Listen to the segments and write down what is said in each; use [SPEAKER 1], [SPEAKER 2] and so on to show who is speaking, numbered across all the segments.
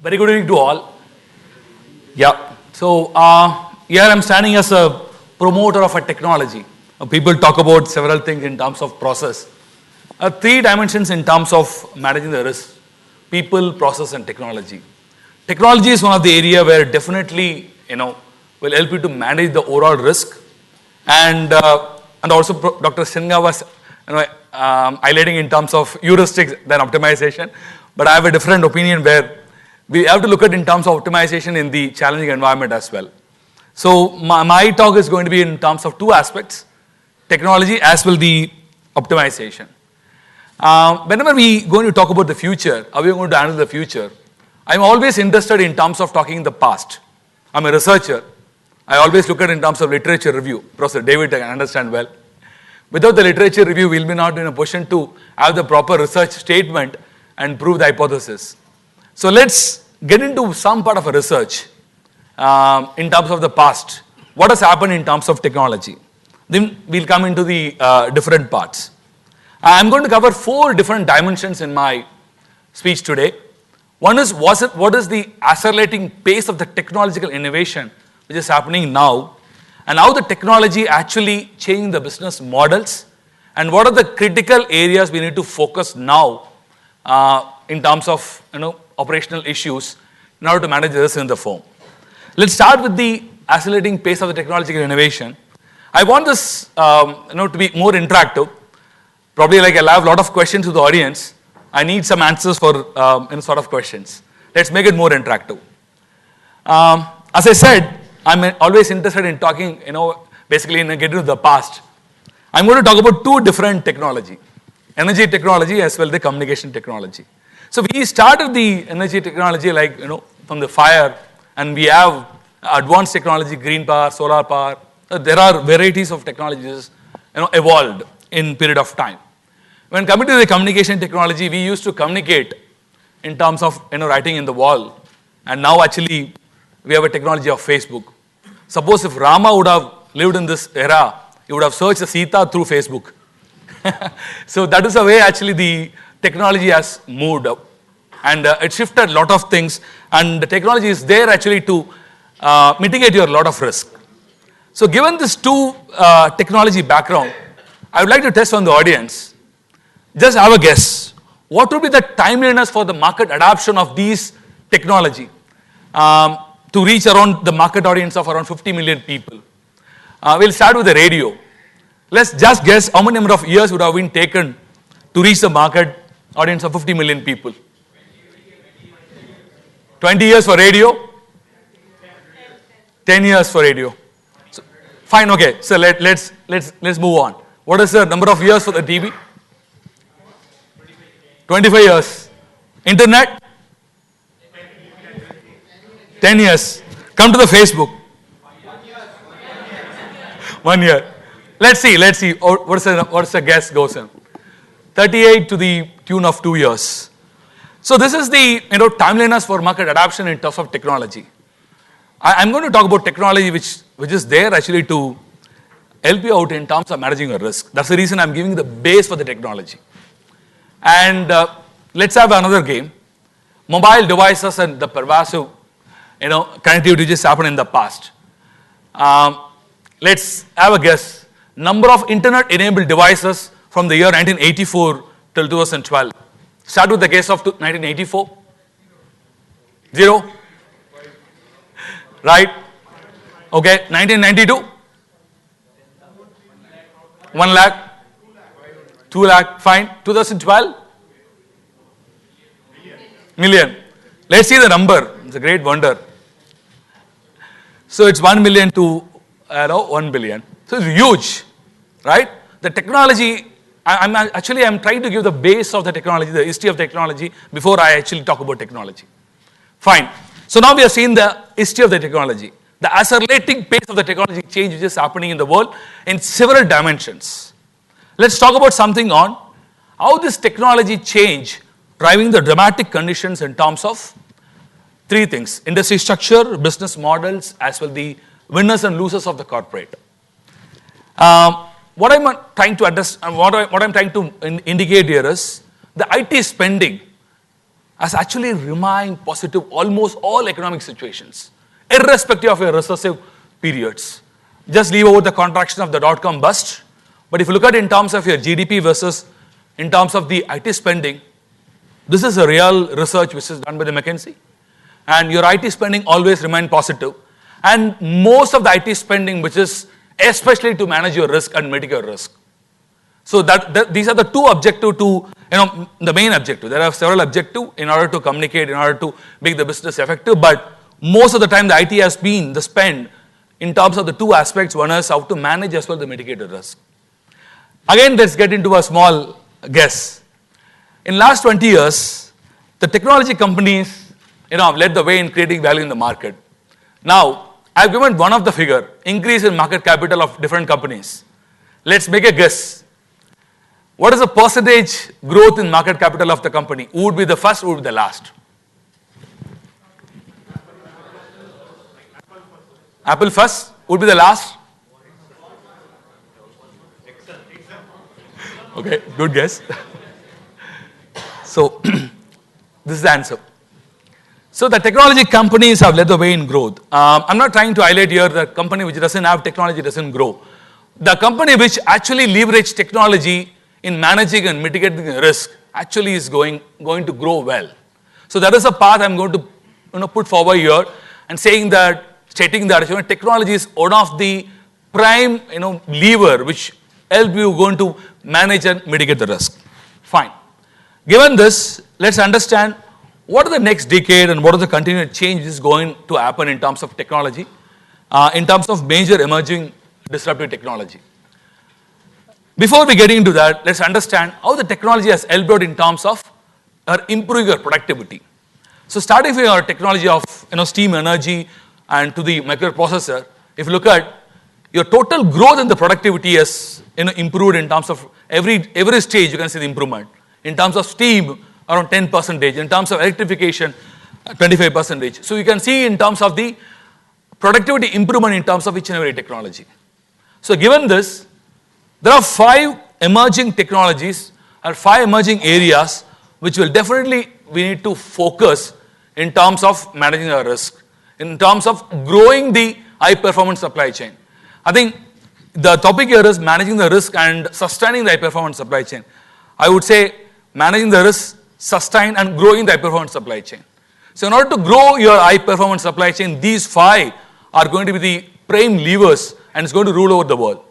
[SPEAKER 1] Very good evening to all. Yeah. So here I'm standing as a promoter of a technology. People talk about several things in terms of process. Three dimensions in terms of managing the risk: people, process, and technology. Technology is one of the area where definitely will help you to manage the overall risk, and also Dr. Sinha was highlighting in terms of heuristics than optimization. But I have a different opinion where we have to look at in terms of optimization in the challenging environment as well. So my talk is going to be in terms of two aspects: technology as well the optimization. Whenever we going to talk about the future, how we are going to handle the future, I'm always interested in terms of talking in the past. I'm a researcher. I always look at in terms of literature review. Professor David can understand well. Without the literature review, we'll be not in a position to have the proper research statement and prove the hypothesis. So let's get into some part of a research in terms of the past. What has happened in terms of technology? Then we'll come into the different parts. I'm going to cover 4 different dimensions in my speech today. One is what is the accelerating pace of the technological innovation which is happening now, and how the technology actually changing the business models, and what are the critical areas we need to focus now in terms of operational issues in order to manage this in the firm. Let's start with the accelerating pace of the technological innovation. I want this to be more interactive. Probably like I'll have a lot of questions to the audience. I need some answers for sort of questions. Let's make it more interactive. As I said, I'm always interested in talking, basically in getting to the past. I'm going to talk about 2 different technology: energy technology as well as the communication technology. So we started the energy technology from the fire, and we have advanced technology, green power, solar power. There are varieties of technologies evolved in period of time. When coming to the communication technology, we used to communicate in terms of writing in the wall, and now actually we have a technology of Facebook. Suppose if Rama would have lived in this era, he would have searched Sita through Facebook. So that is the way actually the technology has moved up, and it shifted a lot of things, and the technology is there actually to mitigate your lot of risk. So given this 2 technology background, I would like to test on the audience. Just have a guess. What would be the timeliness for the market adoption of these technology to reach around the market audience of around 50 million people? We'll start with the radio. Let's just guess how many number of years would have been taken to reach the market audience of 50 million people. 20 years for radio? 10 years for radio. So, fine, okay. So let's move on. What is the number of years for the TV? 25 years. Internet? 10 years. Come to the Facebook. 1 year. Let's see. What's the guess goes in? 38 to the tune of 2 years. So this is the timeliness for market adoption in terms of technology. I'm going to talk about technology which is there actually to help you out in terms of managing your risk. That's the reason I'm giving the base for the technology. And let's have another game. Mobile devices and the pervasive connectivity which has happened in the past. Let's have a guess. Number of internet-enabled devices from the year 1984 till 2012. Start with the case of 1984. 0. Right? Okay. 1992. 1 lakh. 2 lakh. Fine. 2012. Million. Let's see the number. It's a great wonder. So it's 1 million to 1 billion. So it's huge, right? The technology, I'm trying to give the base of the technology, the history of technology before I actually talk about technology. Fine. So now we have seen the history of the technology, the accelerating pace of the technology change which is happening in the world in several dimensions. Let's talk about something on how this technology change driving the dramatic conditions in terms of 3 things: industry structure, business models, as well the winners and losers of the corporate. What I'm trying to understand, what I'm trying to indicate here is the IT spending has actually remained positive almost all economic situations, irrespective of your recessive periods. Just leave out the contraction of the dot-com bust. But if you look at it in terms of your GDP versus in terms of the IT spending, this is a real research which is done by the McKinsey. And your IT spending always remained positive. And most of the IT spending, which is especially to manage your risk and mitigate your risk. So these are the two objectives to, the main objective. There are several objectives in order to communicate, in order to make the business effective. But most of the time, the IT has been the spend in terms of the two aspects. One is how to manage as well the mitigated risk. Again, let's get into a small guess. In last 20 years, the technology companies, led the way in creating value in the market. Now, I've given one of the figure, increase in market capital of different companies. Let's make a guess. What is the percentage growth in market capital of the company? Who would be the first, who would be the last? Apple first, who would be the last? Okay, good guess. So, this is the answer. So, the technology companies have led the way in growth. I'm not trying to highlight here the company which doesn't have technology doesn't grow. The company which actually leverage technology in managing and mitigating the risk actually is going to grow well. So, that is a path I'm going to put forward here and stating that technology is one of the prime lever which help you going to manage and mitigate the risk. Fine. Given this, let's understand what are the next decade and what are the continued changes going to happen in terms of technology, in terms of major emerging disruptive technology. Before we get into that, let's understand how the technology has helped out in terms of improving your productivity. So starting with your technology of steam energy and to the microprocessor, if you look at your total growth in the productivity has improved in terms of every stage you can see the improvement. In terms of steam, around 10%. In terms of electrification, 25%. So you can see in terms of the productivity improvement in terms of each and every technology. So given this, there are 5 emerging technologies or 5 emerging areas which will definitely we need to focus in terms of managing our risk, in terms of growing the high performance supply chain. I think the topic here is managing the risk and sustaining the high performance supply chain. I would say managing the risk, sustain and growing the high performance supply chain. So in order to grow your high performance supply chain, these 5 are going to be the prime levers and it's going to rule over the world,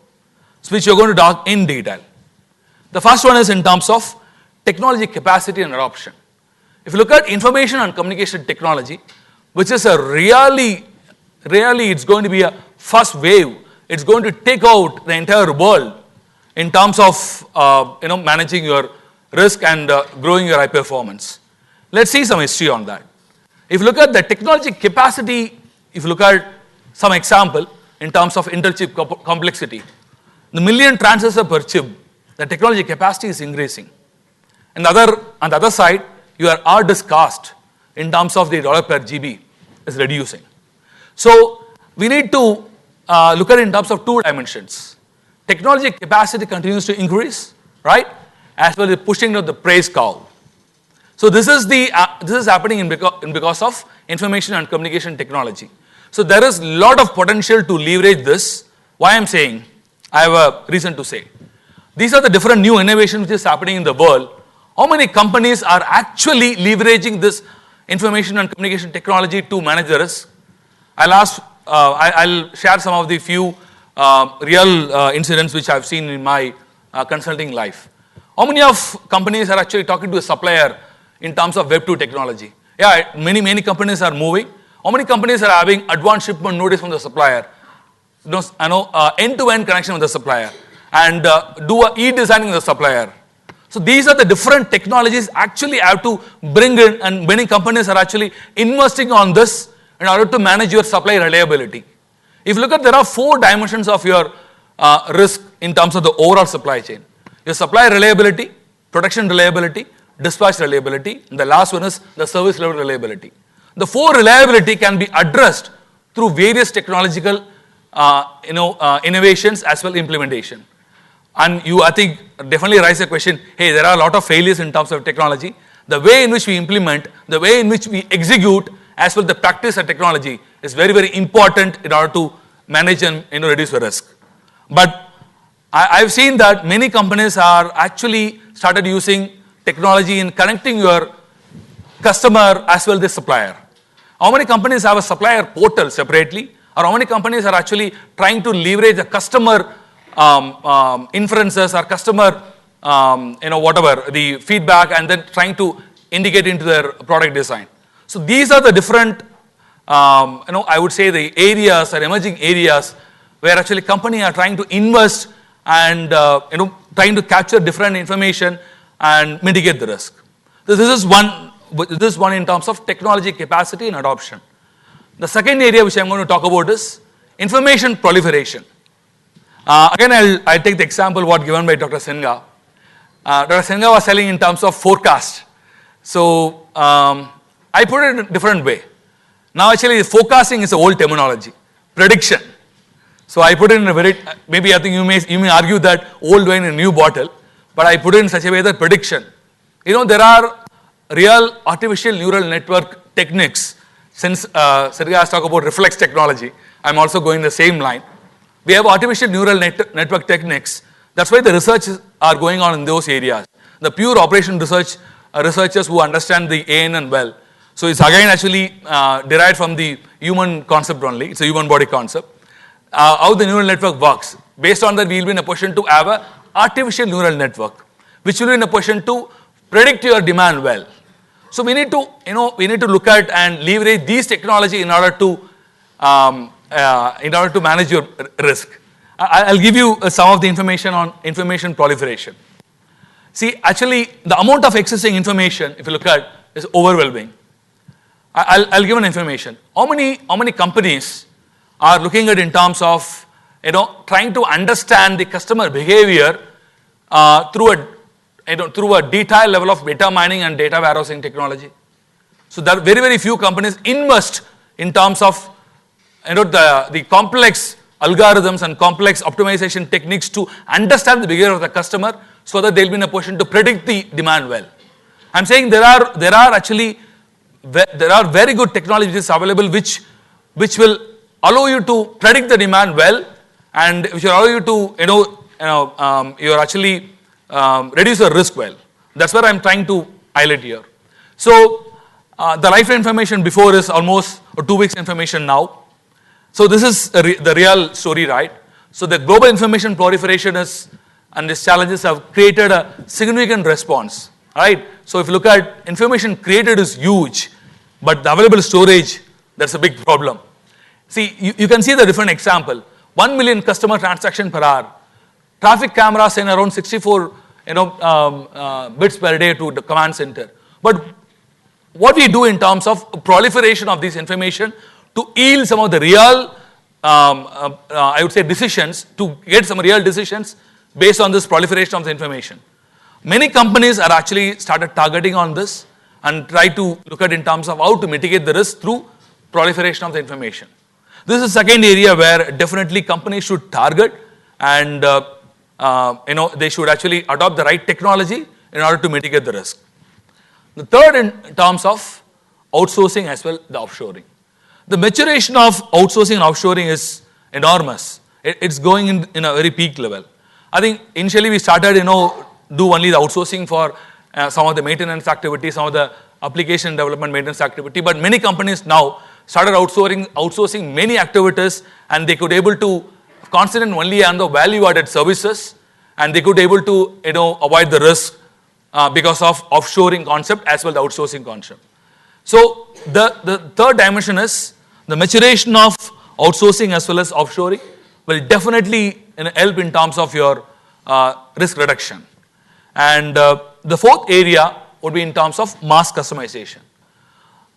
[SPEAKER 1] which you're going to talk in detail. The first one is in terms of technology capacity and adoption. If you look at information and communication technology, which is a really it's going to be a first wave. It's going to take out the entire world in terms of managing your risk and growing your high performance. Let's see some history on that. If you look at the technology capacity, if you look at some example in terms of interchip complexity, the million transistors per chip, the technology capacity is increasing. And on the other side, your hard disk cost in terms of the dollar per GB is reducing. So we need to look at it in terms of 2 dimensions. Technology capacity continues to increase, right? As well as pushing to the price curve. So this is happening in because of information and communication technology. So there is a lot of potential to leverage this. Why I'm saying, I have a reason to say. These are the different new innovations which is happening in the world. How many companies are actually leveraging this information and communication technology to manage the risk? I'll share some of the few real incidents which I've seen in my consulting life. How many of companies are actually talking to a supplier in terms of Web 2 technology? Yeah, many companies are moving. How many companies are having advanced shipment notice from the supplier? End-to-end connection with the supplier and do a e-designing with the supplier. So these are the different technologies actually have to bring in, and many companies are actually investing on this in order to manage your supply reliability. If you look at, there are 4 dimensions of your risk in terms of the overall supply chain. Your supply reliability, production reliability, dispatch reliability, and the last one is the service level reliability. The 4 reliability can be addressed through various technological innovations as well as implementation. And you, I think, definitely raise a question, hey, there are a lot of failures in terms of technology. the way in which we implement, the way in which we execute, as well the practice and technology is very, very important in order to manage and reduce the risk. But I've seen that many companies are actually started using technology in connecting your customer as well as the supplier. How many companies have a supplier portal separately? Or how many companies are actually trying to leverage the customer inferences or customer, whatever, the feedback, and then trying to indicate into their product design. So these are the different, I would say the areas or emerging areas where actually companies are trying to invest and, trying to capture different information and mitigate the risk. This is one in terms of technology capacity and adoption. The second area which I'm going to talk about is information proliferation. Again, I'll take the example what given by Dr. Senga. Dr. Senga was telling in terms of forecast. So I put it in a different way. Now actually forecasting is an old terminology. Prediction. So I put it in a very, maybe I think you may argue that old wine in a new bottle, but I put it in such a way that prediction. There are real artificial neural network techniques. Since Sergey has talked about reflex technology, I'm also going the same line. We have artificial neural network techniques. That's why the research are going on in those areas. The pure operation research, researchers who understand the ANN well. So it's again actually derived from the human concept only. It's a human body concept. How the neural network works. Based on that, we will be in a position to have an artificial neural network, which will be in a position to predict your demand well. So we need to look at and leverage these technology in order to manage your risk. I'll give you some of the information on information proliferation. See, actually, the amount of existing information, if you look at, is overwhelming. I'll give an information. How many companies are looking at in terms of trying to understand the customer behavior through a detailed level of data mining and data warehousing technology? So there are very, very few companies invest in terms of the complex algorithms and complex optimization techniques to understand the behavior of the customer so that they'll be in a position to predict the demand well. I'm saying there are very good technologies available which will allow you to predict the demand well, and which will allow you to you're actually reduce the risk well. That's what I'm trying to highlight here. So the lifetime information before is almost 2 weeks information now. So this is the real story, right? So the global information proliferation and its challenges have created a significant response, right? So if you look at information created is huge, but the available storage, that's a big problem. See, you can see the different example. 1 million customer transaction per hour. Traffic cameras send around 64 bits per day to the command center. But what we do in terms of proliferation of this information to yield some of the real, I would say, decisions, to get some real decisions based on this proliferation of the information. Many companies are actually started targeting on this and try to look at in terms of how to mitigate the risk through proliferation of the information. This is the second area where definitely companies should target, and they should actually adopt the right technology in order to mitigate the risk. The third in terms of outsourcing as well, the offshoring. The maturation of outsourcing and offshoring is enormous. It's going in a very peak level. I think initially we started, do only the outsourcing for some of the maintenance activities, some of the application development maintenance activity, but many companies now started outsourcing many activities, and they could able to concentrate only on the value-added services, and they could able to avoid the risk because of offshoring concept as well the outsourcing concept. So the third dimension is the maturation of outsourcing as well as offshoring will definitely help in terms of your risk reduction. And the fourth area would be in terms of mass customization.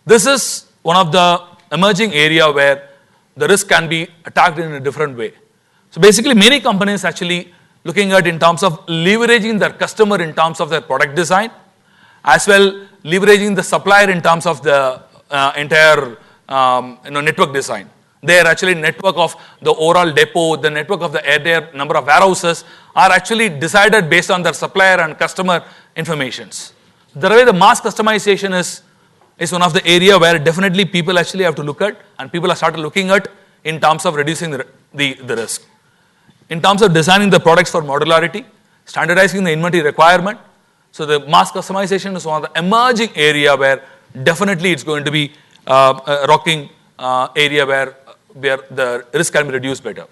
[SPEAKER 1] This is one of the emerging area where the risk can be attacked in a different way. So basically many companies actually looking at in terms of leveraging their customer in terms of their product design, as well leveraging the supplier in terms of the entire network design. Their actually network of the overall depot, the network of the entire number of warehouses are actually decided based on their supplier and customer informations. The way the mass customization is one of the area where definitely people actually have to look at, and people have started looking at in terms of reducing the risk. In terms of designing the products for modularity, standardizing the inventory requirement. So the mass customization is one of the emerging area where definitely it's going to be a rocking area where the risk can be reduced better.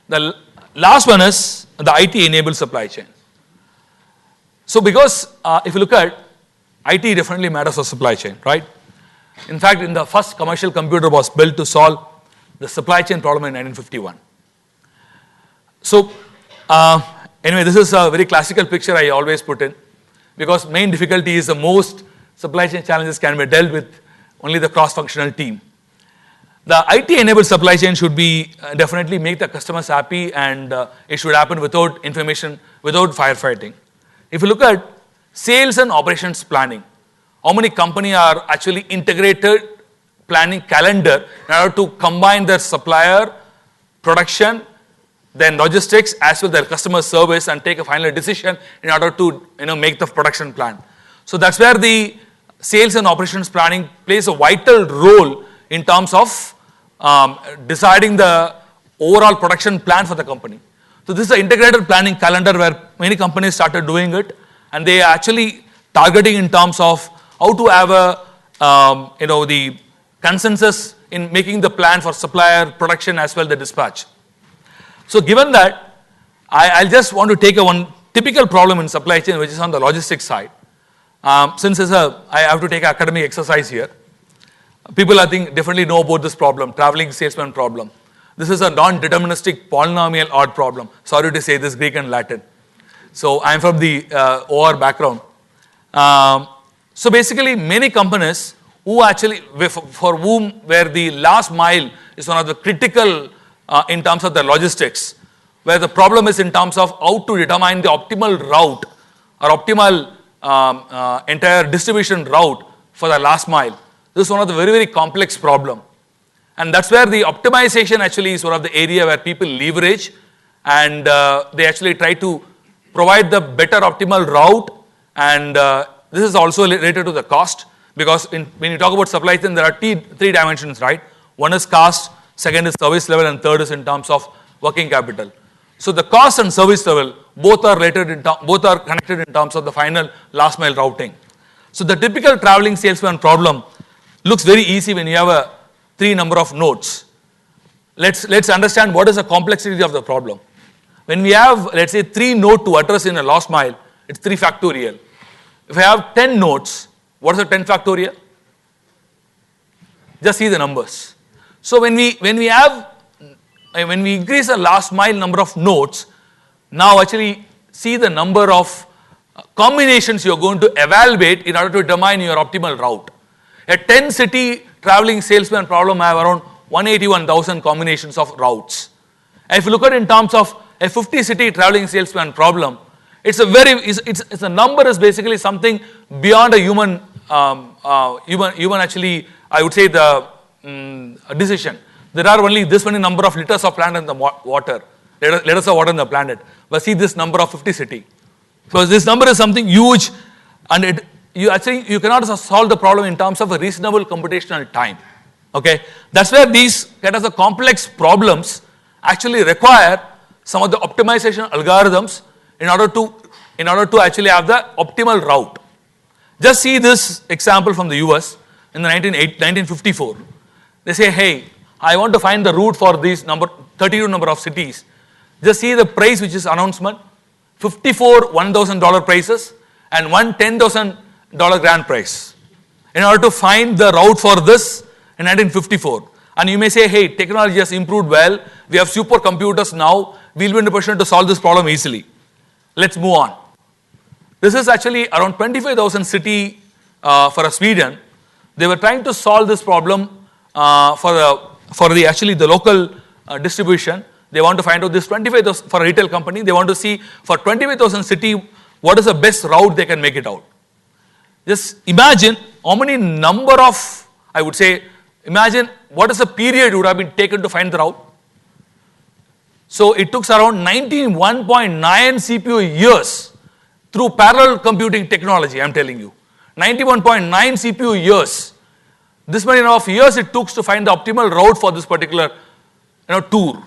[SPEAKER 1] The last one is the IT-enabled supply chain. So because if you look at IT definitely matters for supply chain, right? In fact, in the first commercial computer was built to solve the supply chain problem in 1951. So anyway, this is a very classical picture I always put in, because main difficulty is the most supply chain challenges can be dealt with only the cross-functional team. The IT-enabled supply chain should be definitely make the customers happy, and it should happen without information, without firefighting. If you look at sales and operations planning, how many companies are actually integrated planning calendar in order to combine their supplier, production, then logistics, as well as their customer service, and take a final decision in order to make the production plan. So that's where the sales and operations planning plays a vital role in terms of deciding the overall production plan for the company. So this is an integrated planning calendar where many companies started doing it, and they are actually targeting in terms of how to have a the consensus in making the plan for supplier, production, as well the dispatch. So given that, I'll just want to take one typical problem in supply chain, which is on the logistics side. Since I have to take an academic exercise here. People, I think, definitely know about this problem, traveling salesman problem. This is a non-deterministic polynomial odd problem. Sorry to say this, Greek and Latin. So I'm from the OR background. So basically, many companies who actually, for whom where the last mile is one of the critical in terms of the logistics, where the problem is in terms of how to determine the optimal route or optimal entire distribution route for the last mile. This is one of the very, very complex problem. And that's where the optimization actually is one of the area where people leverage, and they actually try to provide the better optimal route. And this is also related to the cost, because when you talk about supply chain, there are three dimensions, right? One is cost, second is service level, and third is in terms of working capital. So the cost and service level both are related, both are connected in terms of the final last mile routing. So the typical traveling salesman problem looks very easy when you have a 3 number of nodes. Let's understand what is the complexity of the problem. When we have, let's say, 3 nodes to address in a last mile, it's 3 factorial. If I have 10 nodes, what is the 10 factorial? Just see the numbers. So when we increase the last mile number of nodes, now actually see the number of combinations you're going to evaluate in order to determine your optimal route. A 10-city traveling salesman problem have around 181,000 combinations of routes. And if you look at it in terms of a 50-city traveling salesman problem, it's a number is basically something beyond a human actually, I would say, the decision. There are only this many number of liters of planet in the water. Liters of water in the planet. But see this number of 50 city. So this number is something huge, and you cannot solve the problem in terms of a reasonable computational time. Okay, that's where these kind of complex problems actually require some of the optimization algorithms in order to actually have the optimal route. Just see this example from the US in the 1954. They say, hey, I want to find the route for these 32 number of cities. Just see the price which is announcement, 54 $1,000 prices and one $10,000 grand price. In order to find the route for this in 1954. And you may say, hey, technology has improved well. We have supercomputers now. We'll be in a position to solve this problem easily. Let's move on. This is actually around 25,000 city for Sweden. They were trying to solve this problem for the local distribution. They want to find out this 25,000 for a retail company. They want to see for 25,000 city what is the best route they can make it out. Just imagine how many number of, I would say, imagine what is the period would have been taken to find the route. So it took around 91.9 CPU years through parallel computing technology, I'm telling you. 91.9 CPU years. This many of years it took to find the optimal route for this particular tour.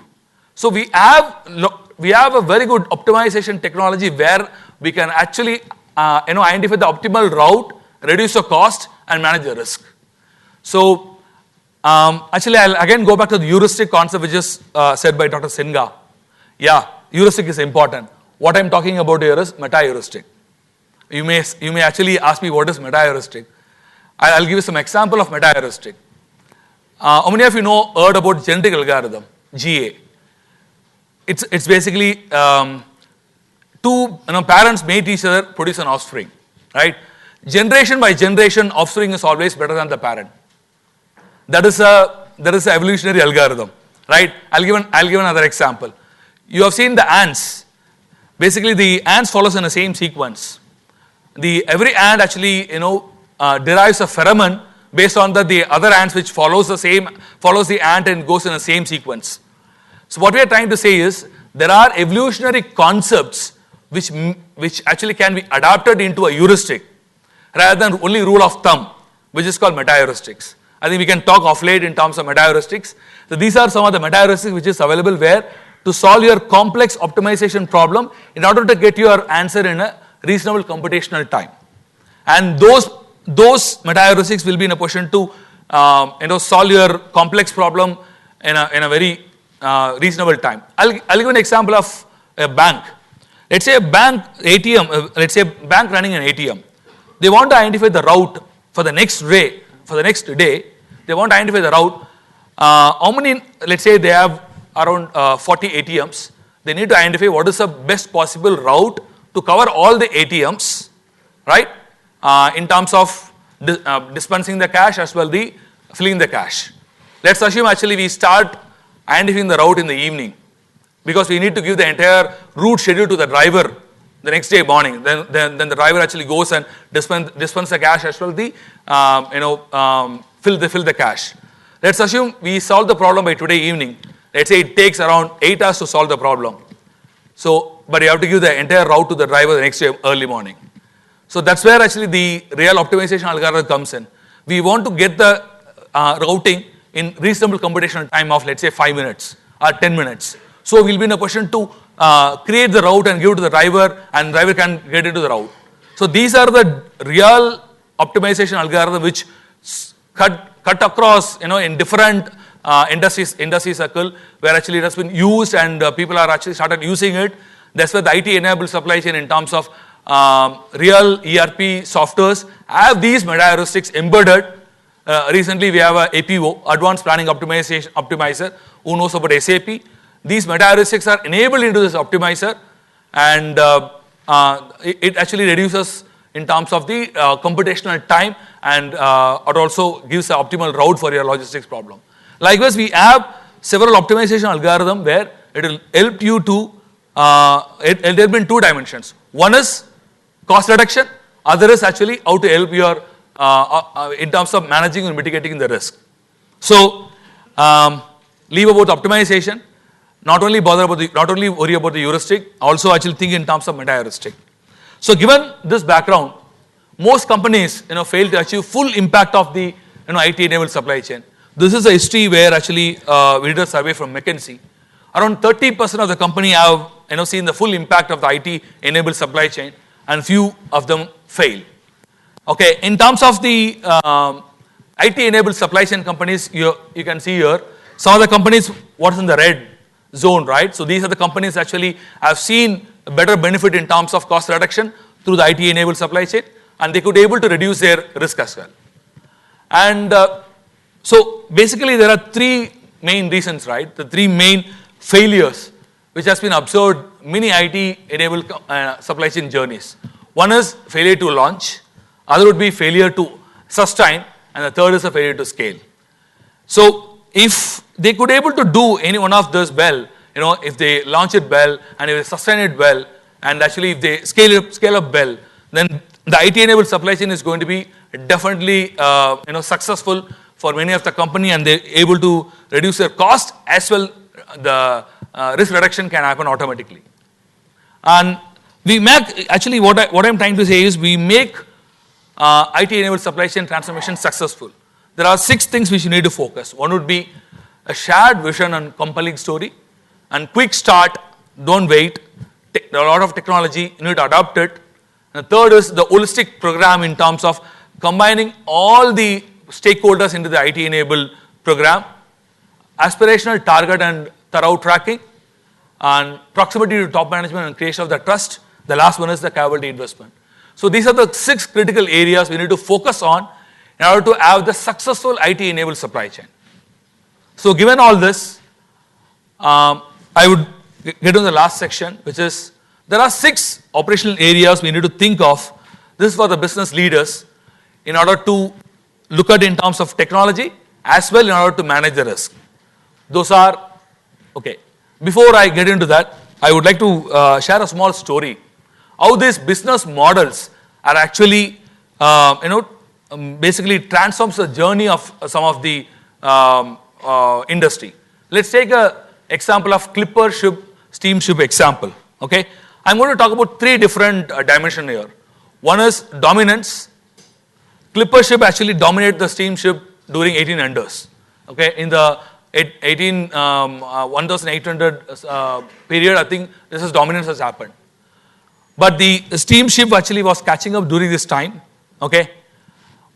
[SPEAKER 1] So we have a very good optimization technology where we can actually identify the optimal route, reduce the cost, and manage the risk. So actually, I'll again go back to the heuristic concept which is said by Dr. Senga. Yeah, heuristic is important. What I'm talking about here is meta-heuristic. You may actually ask me what is meta-heuristic. I'll give you some example of meta-heuristic. How many of you heard about genetic algorithm, GA? It's basically two parents mate each other, produce an offspring, right? Generation by generation, offspring is always better than the parent. That is an evolutionary algorithm, right? I'll give another example. You have seen the ants. Basically, the ants follows in the same sequence. Every ant actually derives a pheromone based on the other ants which follows the ant and goes in the same sequence. So what we are trying to say is there are evolutionary concepts which actually can be adapted into a heuristic rather than only rule of thumb, which is called meta-heuristics. I think we can talk off late in terms of meta-heuristics. So these are some of the meta-heuristics which is available where to solve your complex optimization problem in order to get your answer in a reasonable computational time. And those meta-heuristics will be in a position to solve your complex problem in a very reasonable time. I'll give an example of a bank. Let's say a bank ATM. Let's say a bank running an ATM. They want to identify the route for the next day. They want to identify the route. How many? Let's say they have around 40 ATMs. They need to identify what is the best possible route to cover all the ATMs, right? In terms of dispensing the cash as well the filling the cash. Let's assume actually we start identifying the route in the evening because we need to give the entire route schedule to the driver the next day morning. Then the driver actually goes and dispense the cash as well the fill the cash. Let's assume we solve the problem by today evening. Let's say it takes around 8 hours to solve the problem. So, but you have to give the entire route to the driver the next day early morning. So that's where actually the real optimization algorithm comes in. We want to get the routing in reasonable computational time of let's say 5 minutes or 10 minutes. So we'll be in a position to create the route and give it to the driver, and driver can get into the route. So these are the real optimization algorithm which cut across in different industry circle where actually it has been used and people are actually started using it. That's where the IT enabled supply chain in terms of real ERP softwares have these meta-heuristics embedded. Recently we have a APO, Advanced Planning Optimizer, who knows about SAP. These meta-heuristics are enabled into this optimizer, and it actually reduces in terms of the computational time, and it also gives an optimal route for your logistics problem. Likewise, we have several optimization algorithms where it will help you to it help in two dimensions. One is cost reduction, other is actually how to help your in terms of managing and mitigating the risk. So leave about optimization. Not only worry about the heuristic, also actually think in terms of meta-heuristic. So given this background, most companies fail to achieve full impact of the IT enabled supply chain. This is a history where actually we did a survey from McKinsey. Around 30% of the company have seen the full impact of the IT enabled supply chain, and few of them fail. Okay, in terms of the IT enabled supply chain companies, you can see here some of the companies what's in the red zone, right? So these are the companies actually have seen a better benefit in terms of cost reduction through the IT enabled supply chain, and they could be able to reduce their risk as well. And so basically there are three main reasons, right? The three main failures which has been observed many IT enabled supply chain journeys. One is failure to launch, other would be failure to sustain, and the third is a failure to scale. So if they could able to do any one of those well, if they launch it well and if they sustain it well, and actually if they scale up well, then the IT enabled supply chain is going to be definitely successful for many of the company, and they're able to reduce their cost as well. The risk reduction can happen automatically. And we make, actually what I'm trying to say is we make IT-enabled supply chain transformation successful. There are 6 things which you need to focus. One would be a shared vision and compelling story, and quick start, don't wait. A lot of technology, you need to adopt it. And the third is the holistic program in terms of combining all the stakeholders into the IT-enabled program, aspirational target and thorough tracking, and proximity to top management and creation of the trust. The last one is the capability investment. So these are the 6 critical areas we need to focus on in order to have the successful IT-enabled supply chain. So given all this, I would get to the last section, which is there are 6 operational areas we need to think of. This is for the business leaders in order to look at in terms of technology as well in order to manage the risk. Those are, okay. Before I get into that, I would like to share a small story. How these business models are actually, basically transforms the journey of some of the industry. Let's take an example of clipper ship, steamship example. Okay, I'm going to talk about 3 different dimensions here. One is dominance. Clipper ship actually dominated the steamship during 1800s. Okay, in the 1800 period, I think this is dominance has happened. But the steamship actually was catching up during this time. Okay,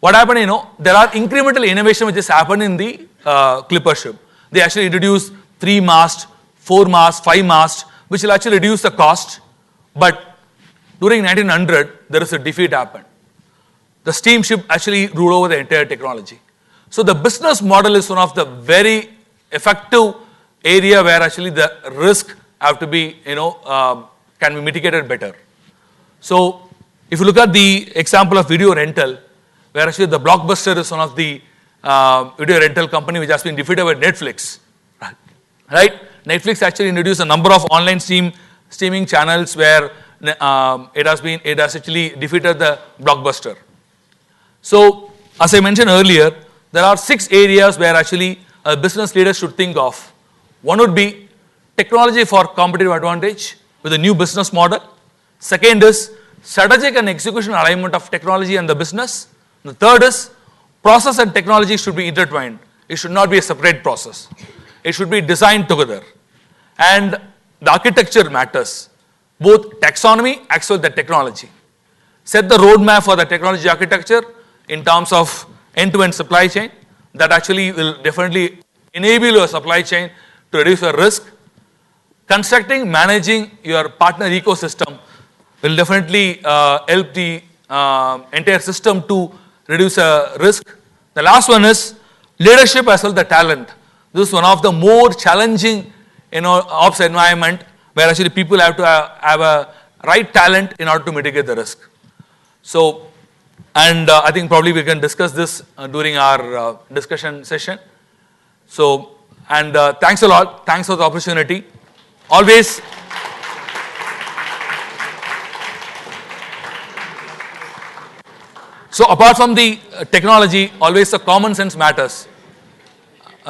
[SPEAKER 1] what happened? There are incremental innovation which has happened in the clipper ship. They actually introduced 3 mast, 4 mast, 5 mast, which will actually reduce the cost. But during 1900, there is a defeat happened. The steamship actually ruled over the entire technology. So the business model is one of the very effective area where actually the risk have to be, can be mitigated better. So if you look at the example of video rental, where actually the Blockbuster is one of the video rental company which has been defeated by Netflix. Right? Netflix actually introduced a number of online streaming channels where it has actually defeated the Blockbuster. So as I mentioned earlier, there are 6 areas where actually a business leader should think of. One would be technology for competitive advantage with a new business model. Second is strategic and execution alignment of technology and the business. The third is process and technology should be intertwined. It should not be a separate process. It should be designed together. And the architecture matters. Both taxonomy as well as the technology. Set the roadmap for the technology architecture in terms of end-to-end supply chain. That actually will definitely enable your supply chain to reduce your risk. Constructing, managing your partner ecosystem will definitely help the entire system to reduce risk. The last one is leadership as well as the talent. This is one of the more challenging, ops environment where actually people have to have a right talent in order to mitigate the risk. So, and I think probably we can discuss this during our discussion session. So, and thanks a lot. Thanks for the opportunity. Always. So apart from the technology, always the common sense matters.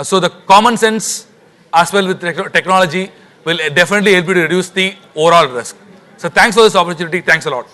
[SPEAKER 1] So the common sense as well with technology will definitely help you to reduce the overall risk. So thanks for this opportunity. Thanks a lot.